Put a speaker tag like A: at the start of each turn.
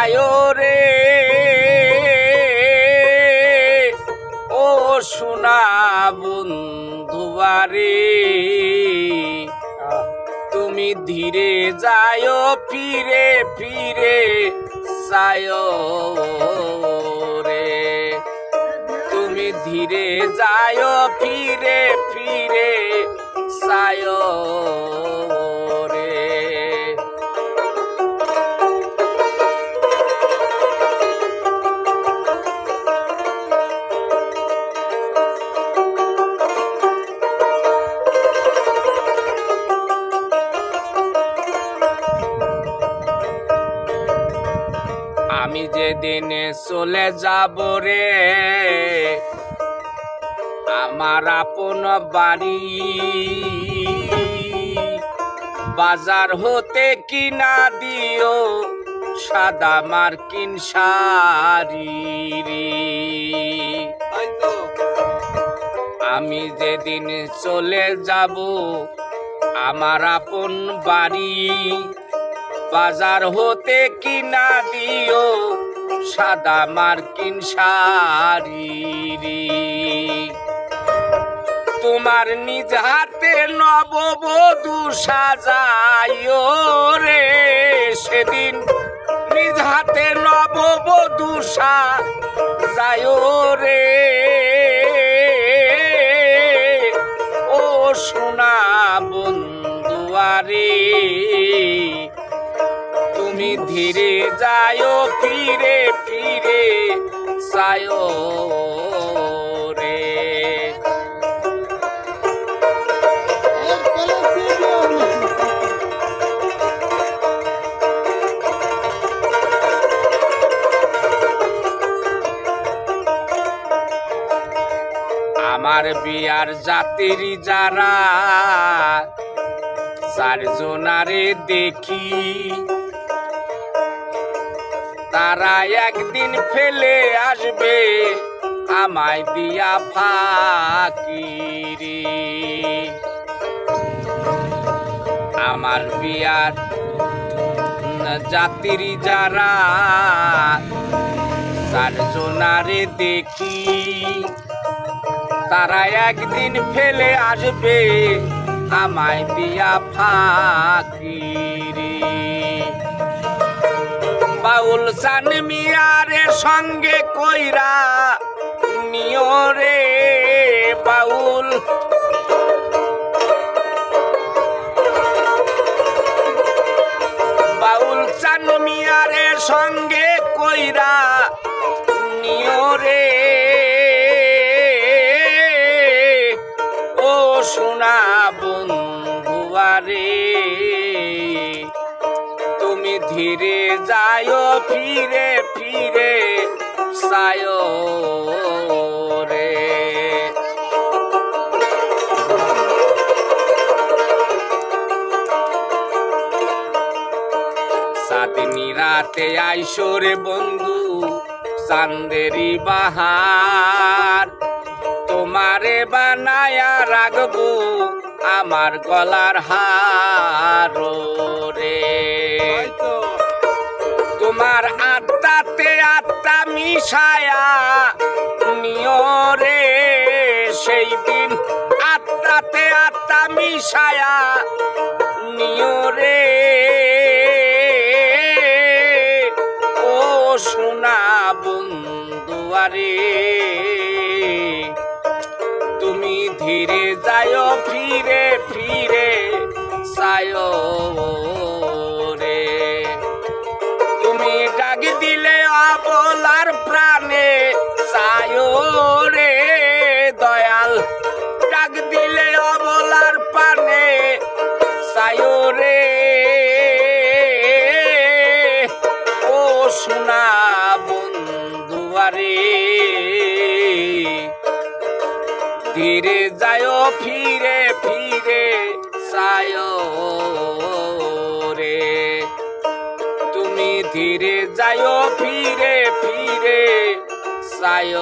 A: যায় রে ও সোনা বন্ধুবারে তুমি ধীরে যায় ফিরে ফিরে যায় রে তুমি ধীরে যায় ফিরে ফিরে যায় রে আমি যেদিন চলে যাব রে আমার আপন বাড়ি বাজার হতে কিনা দিও সাদা মার্কিন শাড়ি আমি যেদিন চলে যাব আমার আপন বাড়ি বাজার হতে কিনা দিও সাদা মার্কিন শাড়ি তোমার নিজ হাতে নববধূ সাজাইও রে সেদিন নিজ হাতে নববধূ সাজাইও রে ও সোনা বন্ধুয়ারে তুমি ধীরে যায় ফিরে ফিরে যায় রে আমার বিয়ার জাতির যারা চারজনারে দেখি তারা একদিন ফেলে আসবে আমায় দিয়া ফাঁকি রে আমার বিয়ার জাতির যারা চারজনারে দেখি তারা একদিন ফেলে আসবে আমায় দিয়া ফাঁকি রে বাউল চান মিয়ারের সঙ্গে কইরা নিও রে বাউল বাউল চান মিয়ারের সঙ্গে কইরা নিও রে ও সোনা বন্ধুয়ারে তুমি ধীরে যায় ফিরে ফিরে যায় রে সাতনি রাতে আইসো রে বন্ধু চান্দেরি বাহার তোমারে বানায়া রাখবো আমার গলার হার রে তোমার আত্মাতে আত্মা মিশায়া নিও রে সেই দিন আত্মাতে আত্মা মিশায়া নিও রে ও সোনা বন্ধুয়ারে তুমি ধীরে যায় ফিরে ফিরে যায় রে তুমি ডাক দিলে অবলার প্রাণে যায় রে দয়াল ডাক দিলে অবলার প্রাণে যায় রে ও সোনা বন্ধুয়ারে ধীরে যায় ফিরে ফিরে যায় রে তুমি ধীরে যায় ফিরে ফিরে যায়